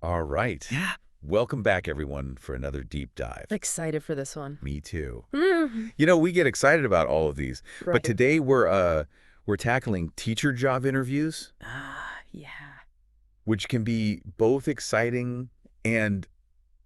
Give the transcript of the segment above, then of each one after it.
All right. Yeah. Welcome back, everyone, for another deep dive. Excited for this one. Me too. Mhm. We get excited about all of these, but Right. today we're tackling teacher job interviews, Yeah. which can be both exciting and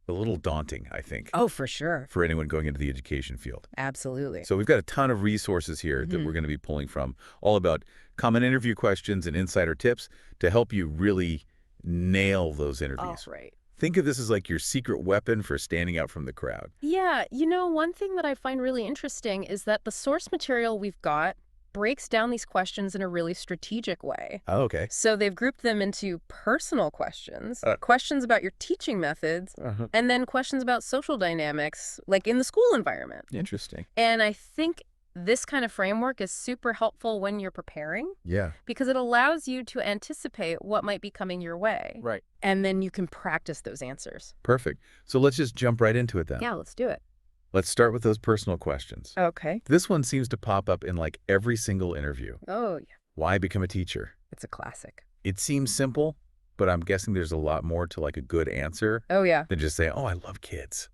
a little daunting, I think, Oh, for sure. for anyone going into the education field. Absolutely. So we've got a ton of resources here that we're going to be pulling from, all about common interview questions and insider tips to help you really nail those interviews. Right. Think of this as like your secret weapon for standing out from the crowd. Yeah, one thing that I find really interesting is that the source material we've got breaks down these questions in a really strategic way. Oh, okay. So they've grouped them into personal questions, Uh. questions about your teaching methods, and then questions about social dynamics, like in the school environment. Interesting. And I think this kind of framework is super helpful when you're preparing Yeah. because it allows you to anticipate what might be coming your way. Right. And then you can practice those answers. Perfect. So let's just jump right into it then. Yeah, let's do it. Let's start with those personal questions. Okay. This one seems to pop up in like every single interview. Oh, yeah. Why become a teacher? It's a classic. It seems simple, but I'm guessing there's a lot more to like a good answer Oh, yeah. than just say, oh, I love kids.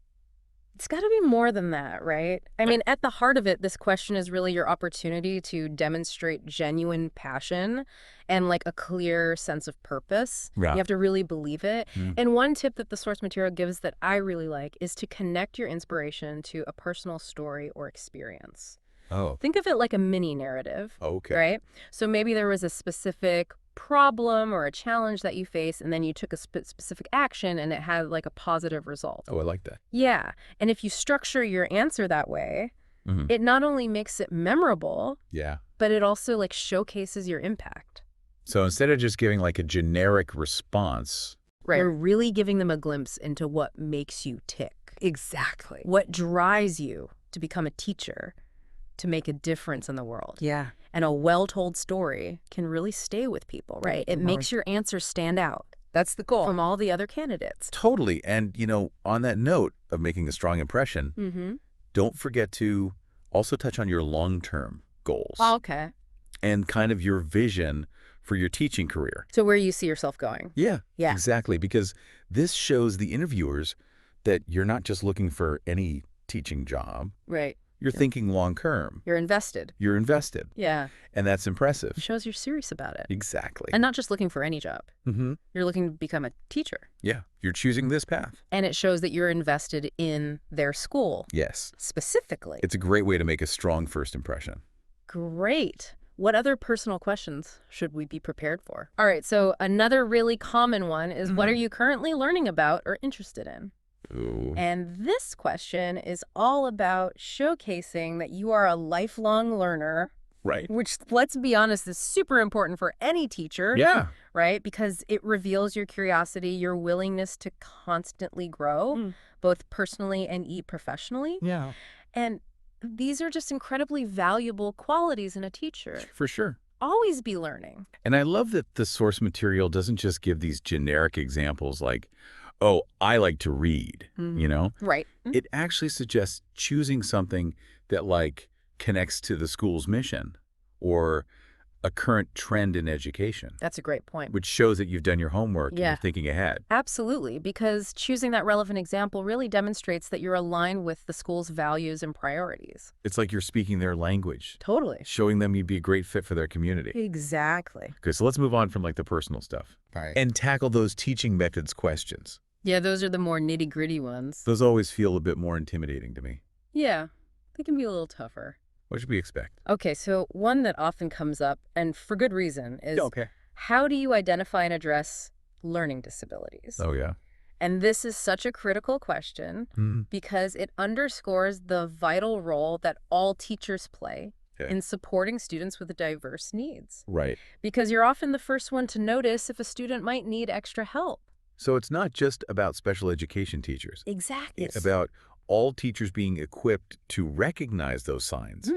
It's got to be more than that, right? I mean, at the heart of it, this question is really your opportunity to demonstrate genuine passion and like a clear sense of purpose. Yeah. You have to really believe it. Mm. And one tip that the source material gives that I really like is to connect your inspiration to a personal story or experience. Oh, Think of it like a mini narrative, okay. right? So maybe there was a specific problem or a challenge that you face, and then you took a specific action and it had like a positive result. Oh, I like that. Yeah. And if you structure your answer that way, it not only makes it memorable, Yeah. but it also like showcases your impact. So instead of just giving like a generic response, Right. You're really giving them a glimpse into what makes you tick. Exactly. What drives you to become a teacher, to make a difference in the world. Yeah. And a well-told story can really stay with people, right? It makes your answer stand out That's the goal. from all the other candidates. totally. And, on that note of making a strong impression, Mm-hmm. don't forget to also touch on your long-term goals Okay. and kind of your vision for your teaching career. So where you see yourself going. Yeah, Yeah. exactly. Because this shows the interviewers that you're not just looking for any teaching job. Right. You're thinking long-term. You're invested. You're invested. Yeah. And that's impressive. It shows you're serious about it. Exactly. And not just looking for any job. Mm-hmm. You're looking to become a teacher. Yeah, you're choosing this path. And it shows that you're invested in their school Yes. specifically. It's a great way to make a strong first impression. Great. What other personal questions should we be prepared for? All right, so another really common one is what are you currently learning about or interested in? Ooh. And this question is all about showcasing that you are a lifelong learner, Right. which, let's be honest, is super important for any teacher. Yeah. Right? Because it reveals your curiosity, your willingness to constantly grow, both personally and professionally. Yeah. And these are just incredibly valuable qualities in a teacher. For sure. Always be learning. And I love that the source material doesn't just give these generic examples like, oh, I like to read, Right. It actually suggests choosing something that like connects to the school's mission or a current trend in education, That's a great point. which shows that you've done your homework and Yeah. you're thinking ahead. Absolutely, because choosing that relevant example really demonstrates that you're aligned with the school's values and priorities. It's like you're speaking their language, Totally. showing them you'd be a great fit for their community. Exactly. Okay, so let's move on from like the personal stuff Right. and tackle those teaching methods questions. Yeah, those are the more nitty-gritty ones. Those always feel a bit more intimidating to me. Yeah, they can be a little tougher. What should we expect? Okay, so one that often comes up, and for good reason, is Okay. how do you identify and address learning disabilities? Oh, yeah. And this is such a critical question because it underscores the vital role that all teachers play Okay. in supporting students with diverse needs. Right. Because you're often the first one to notice if a student might need extra help. So it's not just about special education teachers. Exactly. It's about all teachers being equipped to recognize those signs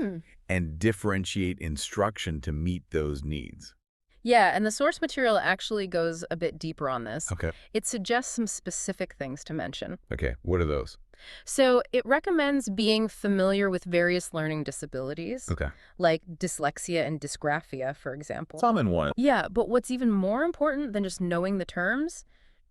and differentiate instruction to meet those needs. Yeah, and the source material actually goes a bit deeper on this. Okay. It suggests some specific things to mention. Okay. What are those? So it recommends being familiar with various learning disabilities, Okay. like dyslexia and dysgraphia, for example. Common one. Yeah, but what's even more important than just knowing the terms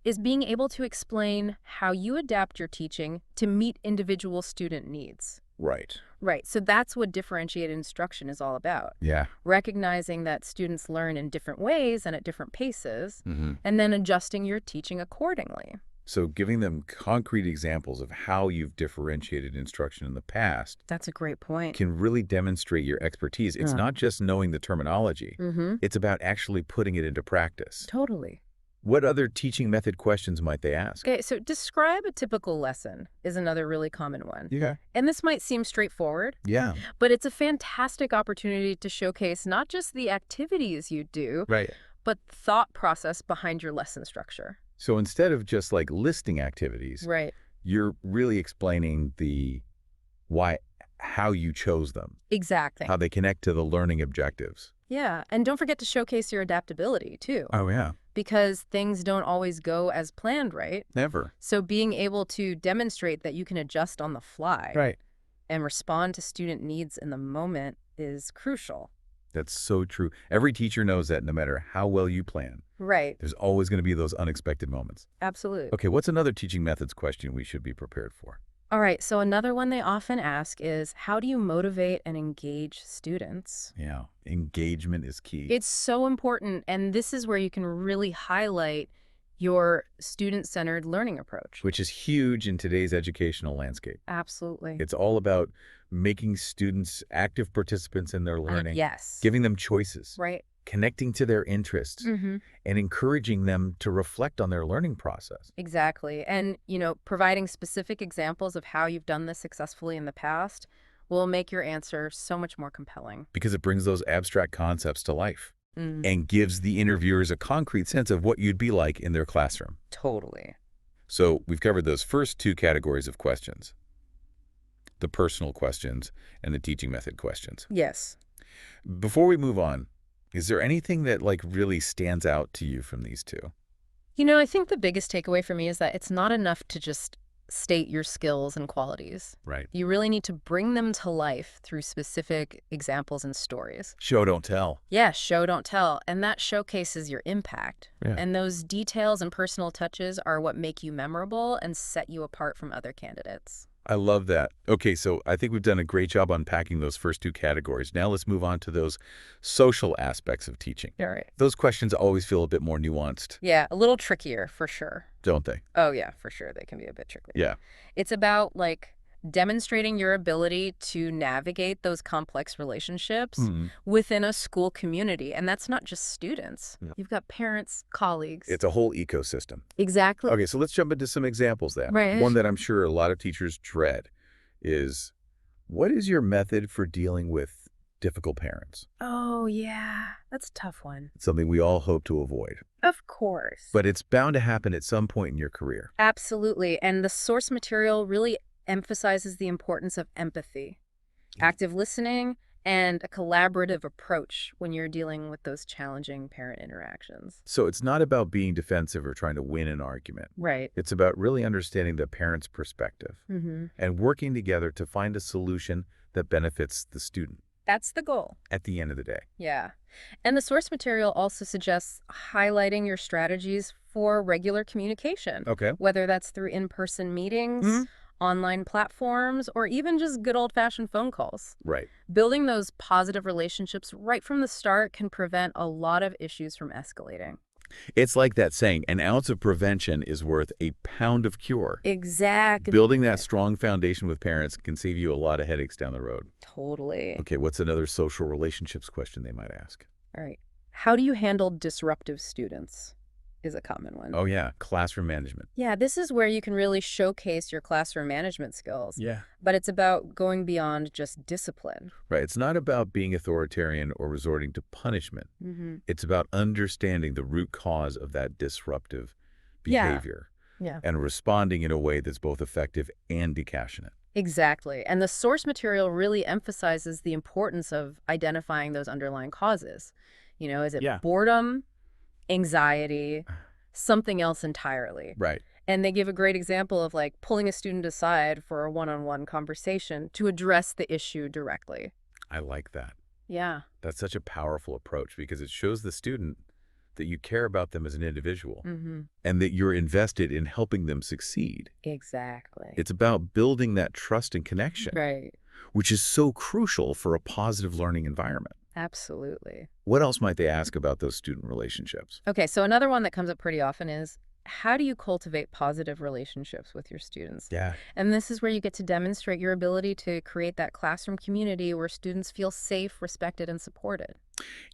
is being able to explain how you adapt your teaching to meet individual student needs. Right. Right, so that's what differentiated instruction is all about. Yeah. Recognizing that students learn in different ways and at different paces, Mm-hmm. and then adjusting your teaching accordingly. So giving them concrete examples of how you've differentiated instruction in the past That's a great point. can really demonstrate your expertise. It's not just knowing the terminology. Mm-hmm. It's about actually putting it into practice. Totally. What other teaching method questions might they ask? Okay, so describe a typical lesson is another really common one. Yeah. And this might seem straightforward, Yeah. but it's a fantastic opportunity to showcase not just the activities you do, Right. but thought process behind your lesson structure. So instead of just like listing activities, Right. you're really explaining how you chose them, Exactly. how they connect to the learning objectives. Yeah, and don't forget to showcase your adaptability, too, Oh, yeah. because things don't always go as planned, right? Never. So being able to demonstrate that you can adjust on the fly Right. and respond to student needs in the moment is crucial. That's so true. Every teacher knows that no matter how well you plan, Right. there's always going to be those unexpected moments. Absolutely. Okay, what's another teaching methods question we should be prepared for? All right, so another one they often ask is, how do you motivate and engage students? Yeah, engagement is key. It's so important, and this is where you can really highlight your student-centered learning approach. Which is huge in today's educational landscape. Absolutely. It's all about making students active participants in their learning, Yes. giving them choices, Right. connecting to their interests, Mm-hmm. and encouraging them to reflect on their learning process. Exactly. And, providing specific examples of how you've done this successfully in the past will make your answer so much more compelling. Because it brings those abstract concepts to life Mm, and gives the interviewers a concrete sense of what you'd be like in their classroom. totally. So we've covered those first two categories of questions, the personal questions and the teaching method questions. Yes. Before we move on, is there anything that really stands out to you from these two? I think the biggest takeaway for me is that it's not enough to just state your skills and qualities. Right. You really need to bring them to life through specific examples and stories. Show, don't tell. Yeah, show, don't tell. And that showcases your impact. Yeah. And those details and personal touches are what make you memorable and set you apart from other candidates. I love that. Okay, so I think we've done a great job unpacking those first two categories. Now let's move on to those social aspects of teaching. All right. Those questions always feel a bit more nuanced, Yeah, a little trickier for sure. don't they? Oh, yeah, for sure. They can be a bit trickier. Yeah. It's about demonstrating your ability to navigate those complex relationships within a school community. And that's not just students. Yeah. You've got parents, colleagues. It's a whole ecosystem. Exactly. Okay, so let's jump into some examples then. Right. One that I'm sure a lot of teachers dread is, what is your method for dealing with difficult parents? Oh, yeah. That's a tough one. It's something we all hope to avoid. Of course. But it's bound to happen at some point in your career. Absolutely. And the source material really emphasizes the importance of empathy, active listening, and a collaborative approach when you're dealing with those challenging parent interactions. So it's not about being defensive or trying to win an argument. Right. It's about really understanding the parent's perspective Mm-hmm. and working together to find a solution that benefits the student That's the goal. at the end of the day. Yeah. And the source material also suggests highlighting your strategies for regular communication, Okay. whether that's through in-person meetings, Mhm. online platforms, or even just good old-fashioned phone calls. Right. Building those positive relationships right from the start can prevent a lot of issues from escalating. It's like that saying, an ounce of prevention is worth a pound of cure. Exactly. Building that strong foundation with parents can save you a lot of headaches down the road. Totally. Okay, what's another social relationships question they might ask? All right. How do you handle disruptive students is a common one. Oh, yeah, classroom management. Yeah, this is where you can really showcase your classroom management skills. Yeah. But it's about going beyond just discipline. Right. It's not about being authoritarian or resorting to punishment. Mm-hmm. It's about understanding the root cause of that disruptive Yeah. behavior Yeah. and responding in a way that's both effective and decassionate. Exactly. And the source material really emphasizes the importance of identifying those underlying causes. Is it Yeah. boredom, anxiety, something else entirely? Right. And they give a great example of pulling a student aside for a one-on-one conversation to address the issue directly. I like that. Yeah. That's such a powerful approach because it shows the student that you care about them as an individual Mm-hmm. and that you're invested in helping them succeed. Exactly. It's about building that trust and connection, Right. which is so crucial for a positive learning environment. Absolutely. What else might they ask about those student relationships? Okay, so another one that comes up pretty often is, how do you cultivate positive relationships with your students? Yeah. And this is where you get to demonstrate your ability to create that classroom community where students feel safe, respected, and supported.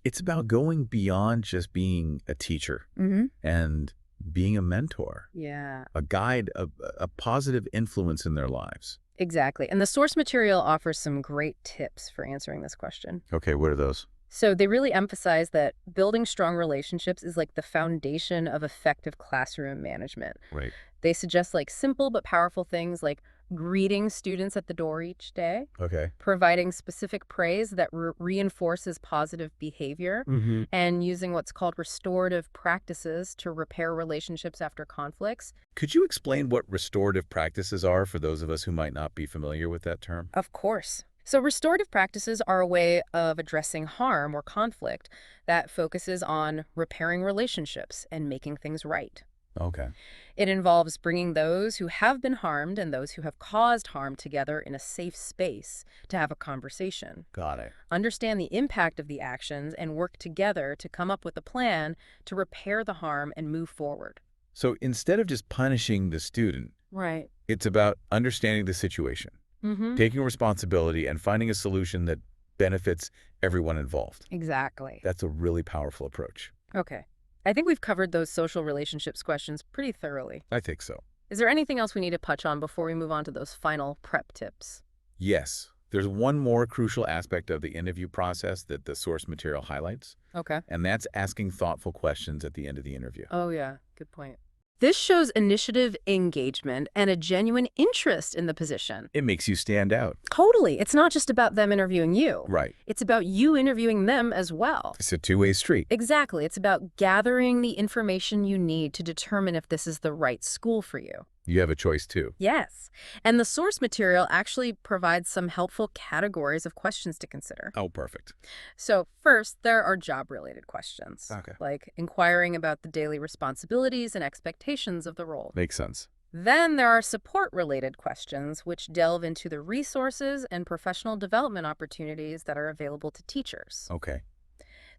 It's about going beyond just being a teacher Mm-hmm. and being a mentor, Yeah, a guide, a positive influence in their lives. exactly. And the source material offers some great tips for answering this question. Okay, what are those? So they really emphasize that building strong relationships is like the foundation of effective classroom management. Right. They suggest like simple but powerful things like greeting students at the door each day, Okay. providing specific praise that reinforces positive behavior, Mm-hmm. and using what's called restorative practices to repair relationships after conflicts. Could you explain what restorative practices are for those of us who might not be familiar with that term? Of course. So restorative practices are a way of addressing harm or conflict that focuses on repairing relationships and making things right. Okay. It involves bringing those who have been harmed and those who have caused harm together in a safe space to have a conversation, Got it. understand the impact of the actions, and work together to come up with a plan to repair the harm and move forward. So instead of just punishing the student, Right. it's about understanding the situation, Mm-hmm. taking responsibility, and finding a solution that benefits everyone involved. Exactly. That's a really powerful approach. Okay. I think we've covered those social relationships questions pretty thoroughly. I think so. Is there anything else we need to touch on before we move on to those final prep tips? Yes. There's one more crucial aspect of the interview process that the source material highlights, Okay. and that's asking thoughtful questions at the end of the interview. Oh, yeah. Good point. This shows initiative, engagement, and a genuine interest in the position. It makes you stand out. Totally. It's not just about them interviewing you. Right. It's about you interviewing them as well. It's a two-way street. Exactly. It's about gathering the information you need to determine if this is the right school for you. You have a choice, too. Yes. And the source material actually provides some helpful categories of questions to consider. Oh, perfect. So first, there are job-related questions, Okay. like inquiring about the daily responsibilities and expectations of the role. Makes sense. Then there are support-related questions, which delve into the resources and professional development opportunities that are available to teachers. Okay.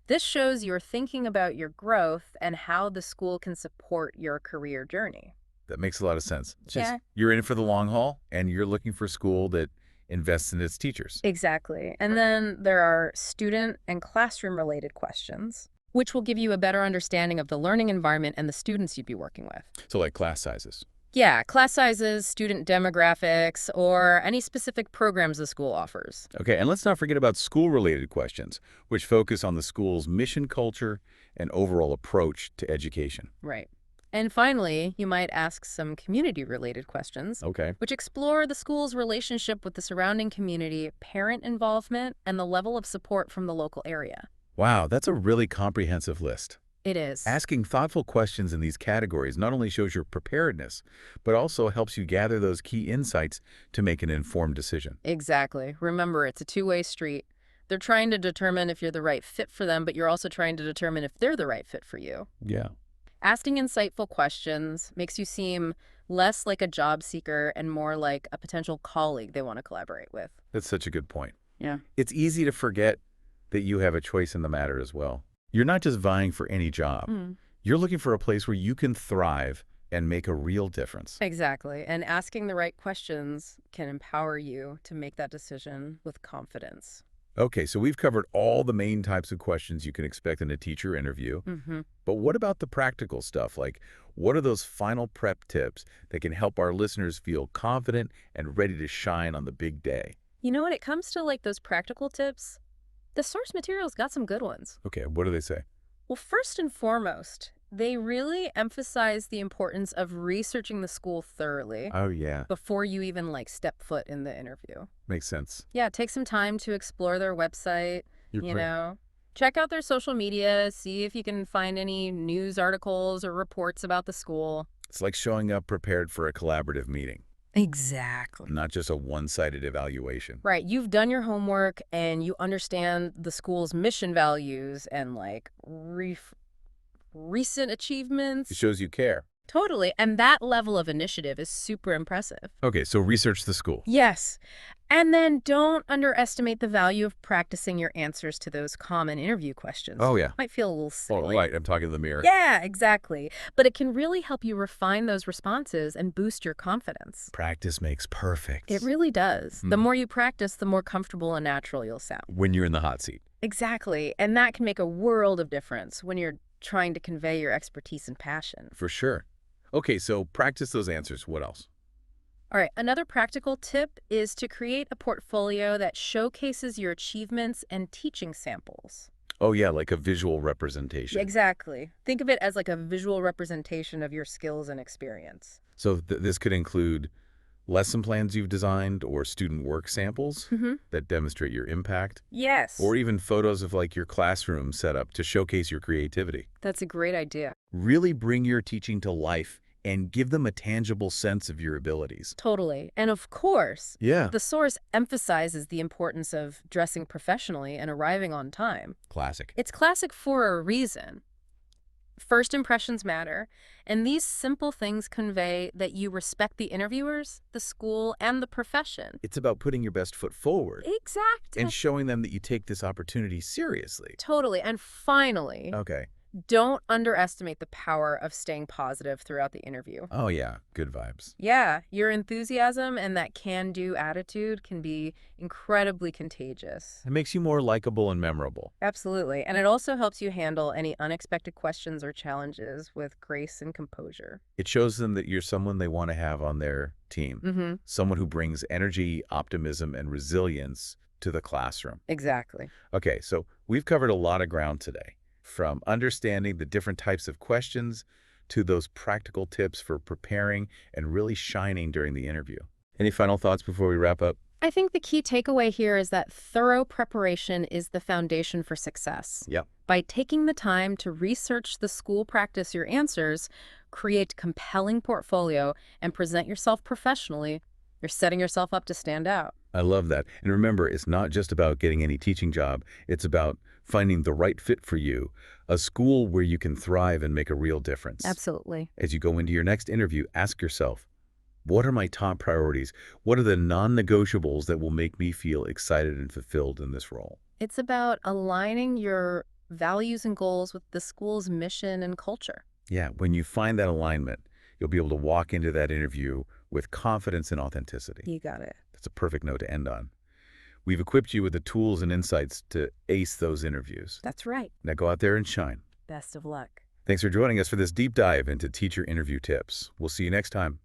This shows you're thinking about your growth and how the school can support your career journey. That makes a lot of sense. It's just, Yeah. you're in for the long haul, and you're looking for a school that invests in its teachers. Exactly. And then there are student and classroom-related questions, which will give you a better understanding of the learning environment and the students you'd be working with. So like class sizes. Yeah, class sizes, student demographics, or any specific programs the school offers. Okay, and let's not forget about school-related questions, which focus on the school's mission culture and overall approach to education. Right. And finally, you might ask some community-related questions, Okay. which explore the school's relationship with the surrounding community, parent involvement, and the level of support from the local area. Wow, that's a really comprehensive list. It is. Asking thoughtful questions in these categories not only shows your preparedness, but also helps you gather those key insights to make an informed decision. Exactly. Remember, it's a two-way street. They're trying to determine if you're the right fit for them, but you're also trying to determine if they're the right fit for you. Yeah. Asking insightful questions makes you seem less like a job seeker and more like a potential colleague they want to collaborate with. That's such a good point. Yeah. It's easy to forget that you have a choice in the matter as well. You're not just vying for any job. You're looking for a place where you can thrive and make a real difference. Exactly. And asking the right questions can empower you to make that decision with confidence. Okay, so we've covered all the main types of questions you can expect in a teacher interview. Mm-hmm. But what about the practical stuff? Like, what are those final prep tips that can help our listeners feel confident and ready to shine on the big day? You know, when it comes to like those practical tips, the source material's got some good ones. Okay, what do they say? Well, first and foremost, they really emphasize the importance of researching the school thoroughly Oh, yeah. before you even like step foot in the interview. Makes sense. Yeah, take some time to explore their website, You're you correct. know, check out their social media, see if you can find any news articles or reports about the school. It's like showing up prepared for a collaborative meeting, Exactly. not just a one-sided evaluation. Right, you've done your homework and you understand the school's mission values and like recent achievements. It shows you care. Totally. And that level of initiative is super impressive. Okay, so research the school. Yes. And then don't underestimate the value of practicing your answers to those common interview questions. Oh, yeah. Might feel a little silly. Oh, right. I'm talking to the mirror. Yeah, exactly. But it can really help you refine those responses and boost your confidence. Practice makes perfect. It really does. The more you practice, the more comfortable and natural you'll sound. When you're in the hot seat. Exactly. And that can make a world of difference when you're trying to convey your expertise and passion. For sure. Okay, so practice those answers. What else? All right, another practical tip is to create a portfolio that showcases your achievements and teaching samples. Oh, yeah, like a visual representation. Exactly. Think of it as like a visual representation of your skills and experience. So this could include lesson plans you've designed or student work samples that demonstrate your impact, Yes. or even photos of like your classroom setup to showcase your creativity. That's a great idea. Really bring your teaching to life and give them a tangible sense of your abilities. Totally. And of course, Yeah. the source emphasizes the importance of dressing professionally and arriving on time. Classic. It's classic for a reason. First impressions matter, and these simple things convey that you respect the interviewers, the school, and the profession. It's about putting your best foot forward Exactly. and showing them that you take this opportunity seriously. Totally. And finally, Okay. don't underestimate the power of staying positive throughout the interview. Oh, yeah. Good vibes. Yeah, your enthusiasm and that can-do attitude can be incredibly contagious. It makes you more likable and memorable. Absolutely. And it also helps you handle any unexpected questions or challenges with grace and composure. It shows them that you're someone they want to have on their team. Someone who brings energy, optimism, and resilience to the classroom. Exactly. Okay, so we've covered a lot of ground today, from understanding the different types of questions to those practical tips for preparing and really shining during the interview. Any final thoughts before we wrap up? I think the key takeaway here is that thorough preparation is the foundation for success. Yep. By taking the time to research the school, practice your answers, create a compelling portfolio, and present yourself professionally, you're setting yourself up to stand out. I love that. And remember, it's not just about getting any teaching job. It's about finding the right fit for you, a school where you can thrive and make a real difference. Absolutely. As you go into your next interview, ask yourself, what are my top priorities? What are the non-negotiables that will make me feel excited and fulfilled in this role? It's about aligning your values and goals with the school's mission and culture. Yeah, when you find that alignment, you'll be able to walk into that interview with confidence and authenticity. You got it. That's a perfect note to end on. We've equipped you with the tools and insights to ace those interviews. That's right. Now go out there and shine. Best of luck. Thanks for joining us for this deep dive into teacher interview tips. We'll see you next time.